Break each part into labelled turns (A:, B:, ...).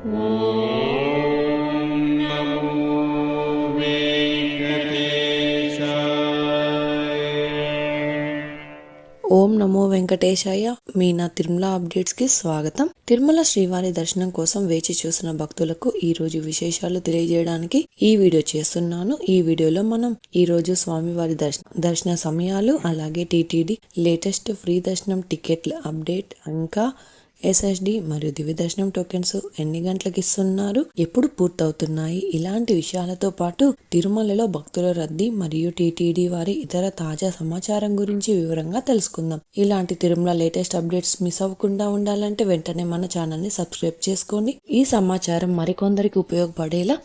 A: ఓం నమో వెంకటేశాయ. మీ నా తిరుమల అప్డేట్స్ కి స్వాగతం. తిరుమల శ్రీవారి దర్శనం కోసం వేచి చూసిన భక్తులకు ఈ రోజు విశేషాలు తెలియజేయడానికి ఈ వీడియో చేస్తున్నాను. ఈ వీడియోలో మనం ఈ రోజు స్వామివారి దర్శన సమయాలు, అలాగే టీటీడీ లేటెస్ట్ ఫ్రీ దర్శనం టికెట్ల అప్డేట్, ఇంకా ఎస్ఎస్డి మరియు దివ్య దర్శనం టోకెన్స్ ఎన్ని గంటలకు ఇస్తున్నారు, ఎప్పుడు పూర్తవుతున్నాయి, ఇలాంటి విషయాలతో పాటు తిరుమలలో భక్తుల రద్దీ మరియు టీటీడీ వారి ఇతర తాజా సమాచారం గురించి వివరంగా తెలుసుకుందాం. ఇలాంటి తిరుమల లేటెస్ట్ అప్డేట్స్ మిస్ అవ్వకుండా ఉండాలంటే వెంటనే మన ఛానల్ ని సబ్స్క్రైబ్ చేసుకోండి. ఈ సమాచారం మరికొందరికి ఉపయోగపడేలా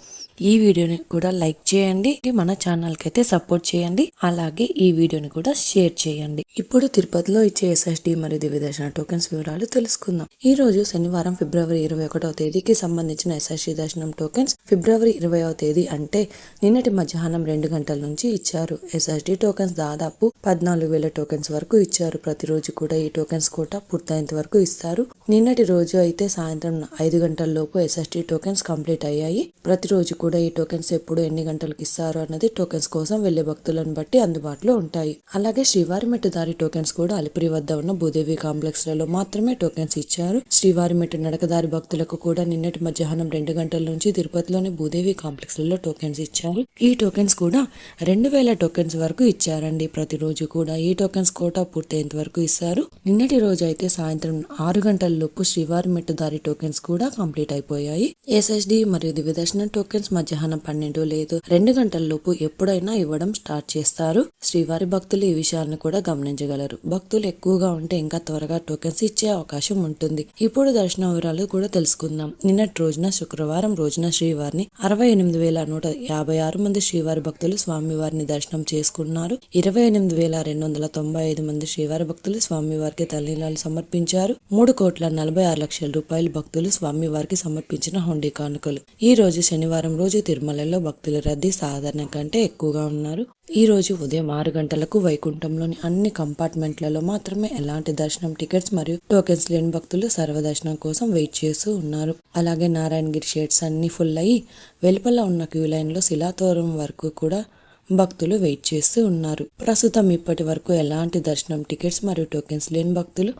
A: ఈ వీడియోని కూడా లైక్ చేయండి, మన ఛానల్ కి అయితే సపోర్ట్ చేయండి, అలాగే ఈ వీడియోని కూడా షేర్ చేయండి. ఇప్పుడు తిరుపతిలో ఇచ్చే ఎస్ఎస్డి మరియు దివ్య దర్శన టోకెన్స్ వివరాలు తెలుసుకుందాం. ఈ రోజు శనివారం ఫిబ్రవరి 21వ తేదీకి సంబంధించిన ఎస్ఎస్డి దర్శనం టోకెన్స్ ఫిబ్రవరి 20వ తేదీ అంటే నిన్నటి మధ్యాహ్నం 2 గంటల నుంచి ఇచ్చారు. ఎస్ఎస్డి టోకెన్స్ దాదాపు 14,000 టోకెన్స్ వరకు ఇచ్చారు. ప్రతిరోజు కూడా ఈ టోకెన్స్ కోటా పూర్తయ్యేంత వరకు ఇస్తారు. నిన్నటి రోజు అయితే సాయంత్రం 5 గంటల లోపు ఎస్ఎస్డి టోకెన్స్ కంప్లీట్ అయ్యాయి. ప్రతిరోజు కూడా ఈ టోకెన్స్ ఎప్పుడు ఎన్ని గంటలకు ఇస్తారు అన్నది టోకెన్స్ కోసం వెళ్లే భక్తులను బట్టి అందుబాటులో ఉంటాయి. అలాగే శ్రీవారి మెట్టు దారి టోకెన్స్ కూడా అలిపిరి వద్ద ఉన్న భూదేవి కాంప్లెక్స్ లలో మాత్రమే టోకెన్స్ ఇచ్చారు. శ్రీవారి మెట్టు నడకదారి భక్తులకు కూడా నిన్నటి మధ్యాహ్నం 2 గంటల నుంచి తిరుపతిలోని భూదేవి కాంప్లెక్స్ లలో టోకెన్స్ ఇచ్చారు. ఈ టోకెన్స్ కూడా 2,000 టోకెన్స్ వరకు ఇచ్చారండి. ప్రతిరోజు కూడా ఈ టోకెన్స్ కోటా పూర్తయ్యేంత వరకు ఇస్తారు. నిన్నటి రోజు అయితే సాయంత్రం 6 గంటల లోపు శ్రీవారి మెట్టు దారి టోకెన్స్ కూడా కంప్లీట్ అయిపోయాయి. ఎస్ఎస్డి మరియు దివ్య దర్శనం టోకెన్స్ మధ్యాహ్నం 12 లేదు 2 గంటల లోపు ఎప్పుడైనా ఇవ్వడం స్టార్ట్ చేస్తారు. శ్రీవారి భక్తులు ఈ విషయాన్ని కూడా గమనించగలరు. భక్తులు ఎక్కువగా ఉంటే ఇంకా త్వరగా టోకెన్స్ ఇచ్చే అవకాశం ఉంటుంది. ఇప్పుడు దర్శన వివరాలు కూడా తెలుసుకుందాం. నిన్నటి రోజున శుక్రవారం రోజున శ్రీవారిని 68,156 మంది శ్రీవారి భక్తులు స్వామివారిని దర్శనం చేసుకున్నారు. 28,295 మంది శ్రీవారి భక్తులు స్వామివారికి తల్లిలాలు సమర్పించారు. 3,46,00,000 రూపాయలు భక్తులు స్వామివారికి సమర్పించిన హుండీ కానుకలు. ఈ రోజు శనివారం రోజు తిరుమలలో భక్తుల రద్దీ సాధారణం కంటే ఎక్కువగా ఉన్నారు. ఈ రోజు ఉదయం 6 గంటలకు వైకుంఠంలోని అన్ని కంపార్ట్మెంట్లలో మాత్రమే ఎలాంటి దర్శనం టికెట్స్ మరియు టోకెన్స్ లేని భక్తులు సర్వదర్శనం కోసం వెయిట్ చేస్తూ ఉన్నారు. అలాగే నారాయణగిరి షేడ్స్ అన్ని ఫుల్ అయ్యి వెలుపల ఉన్న క్యూ లైన్ లో శిలాతోరం వరకు కూడా భక్తులు వెయిట్ చేస్తూ ఉన్నారు. ప్రస్తుతం ఇప్పటి వరకు ఎలాంటి దర్శనం టికెట్స్ మరియు టోకెన్స్ లేని భక్తులు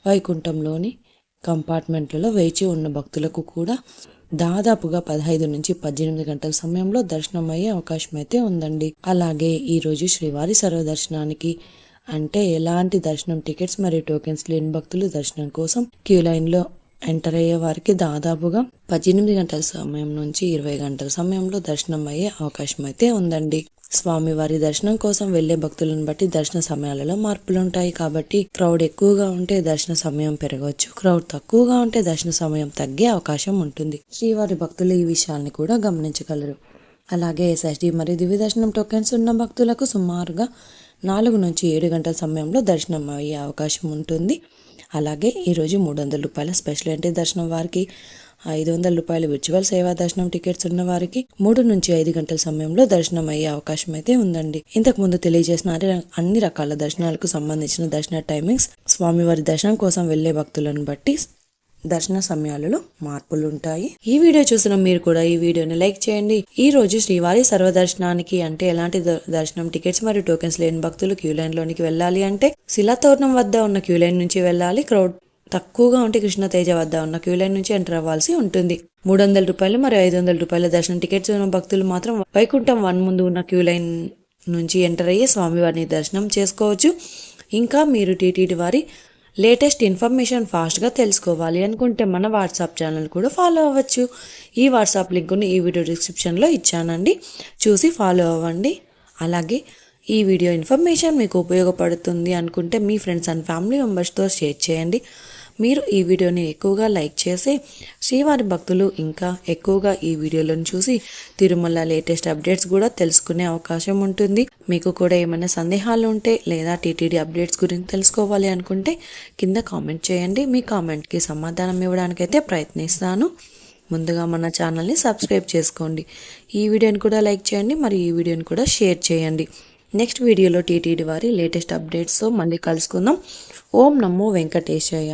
A: వైకుంఠంలోని కంపార్ట్మెంట్లలో వేచి ఉన్న భక్తులకు కూడా దాదాపుగా 15 నుంచి 18 గంటల సమయంలో దర్శనం అయ్యే అవకాశం అయితే ఉందండి. అలాగే ఈ రోజు శ్రీవారి సర్వదర్శనానికి అంటే ఎలాంటి దర్శనం టికెట్స్ మరియు టోకెన్స్ లేని భక్తులు దర్శనం కోసం క్యూ లైన్ లో ఎంటర్ అయ్యే వారికి దాదాపుగా 18 గంటల సమయం నుంచి 20 గంటల సమయంలో దర్శనం అయ్యే అవకాశం అయితే ఉందండి. స్వామివారి దర్శనం కోసం వెళ్లే భక్తులను బట్టి దర్శన సమయాలలో మార్పులుంటాయి. కాబట్టి క్రౌడ్ ఎక్కువగా ఉంటే దర్శన సమయం పెరగవచ్చు, క్రౌడ్ తక్కువగా ఉంటే దర్శన సమయం తగ్గే అవకాశం ఉంటుంది. శ్రీవారి భక్తులు ఈ విషయాన్ని కూడా గమనించగలరు. అలాగే ఎస్ఎస్డి మరియు దివ్య దర్శనం టోకెన్స్ ఉన్న భక్తులకు సుమారుగా 4 నుంచి 7 గంటల సమయంలో దర్శనం అయ్యే అవకాశం ఉంటుంది. అలాగే ఈరోజు 300 రూపాయల స్పెషల్ ఎంట్రీ దర్శనం వారికి, 500 రూపాయల విర్చువల్ సేవా దర్శనం టికెట్స్ ఉన్న వారికి 3 నుంచి 5 గంటల సమయంలో దర్శనం అయ్యే అవకాశం అయితే ఉందండి. ఇంతకు ముందు తెలియజేసిన అన్ని రకాల దర్శనాలకు సంబంధించిన దర్శన టైమింగ్స్ స్వామివారి దర్శనం కోసం వెళ్లే భక్తులను బట్టి దర్శన సమయాలలో మార్పులు ఉంటాయి. ఈ వీడియో చూసిన మీరు కూడా ఈ వీడియోని లైక్ చేయండి. ఈ రోజు శ్రీవారి సర్వదర్శనానికి అంటే ఎలాంటి దర్శనం టికెట్స్ మరియు టోకెన్స్ లేని భక్తులు క్యూ లైన్ లోనికి వెళ్ళాలి అంటే శిలాతోరణం వద్ద ఉన్న క్యూ లైన్ నుంచి వెళ్ళాలి. క్రౌడ్ తక్కువగా ఉంటే కృష్ణతేజ వద్ద ఉన్న క్యూ లైన్ నుంచి ఎంటర్ అవ్వాల్సి ఉంటుంది. 300 రూపాయలు మరియు 500 రూపాయల దర్శనం టికెట్స్ ఉన్న భక్తులు మాత్రం వైకుంఠం 1 ముందు ఉన్న క్యూ లైన్ నుంచి ఎంటర్ అయ్యి స్వామివారిని దర్శనం చేసుకోవచ్చు. ఇంకా మీరు టీటీడీ వారి లేటెస్ట్ ఇన్ఫర్మేషన్ ఫాస్ట్గా తెలుసుకోవాలి అనుకుంటే మన వాట్సాప్ ఛానల్ కూడా ఫాలో అవ్వచ్చు. ఈ వాట్సాప్ లింక్ని ఈ వీడియో డిస్క్రిప్షన్లో ఇచ్చానండి, చూసి ఫాలో అవ్వండి. అలాగే ఈ వీడియో ఇన్ఫర్మేషన్ మీకు ఉపయోగపడుతుంది అనుకుంటే మీ ఫ్రెండ్స్ అండ్ ఫ్యామిలీ మెంబర్స్తో షేర్ చేయండి. మీరు ఈ వీడియోని ఎక్కువగా లైక్ చేసి శ్రీవారి భక్తులు ఇంకా ఎక్కువగా ఈ వీడియోలను చూసి తిరుమల లేటెస్ట్ అప్డేట్స్ కూడా తెలుసుకునే అవకాశం ఉంటుంది. మీకు కూడా ఏమైనా సందేహాలు ఉంటే లేదా టీటీడీ అప్డేట్స్ గురించి తెలుసుకోవాలి అనుకుంటే కింద కామెంట్ చేయండి. మీ కామెంట్కి సమాధానం ఇవ్వడానికైతే ప్రయత్నిస్తాను. ముందుగా మన ఛానల్ని సబ్స్క్రైబ్ చేసుకోండి. ఈ వీడియోని కూడా లైక్ చేయండి, మరి ఈ వీడియోని కూడా షేర్ చేయండి. నెక్స్ట్ వీడియోలో టీటీడీ వారి లేటెస్ట్ అప్డేట్స్తో మళ్ళీ కలుసుకుందాం. ఓం నమో వెంకటేశాయ.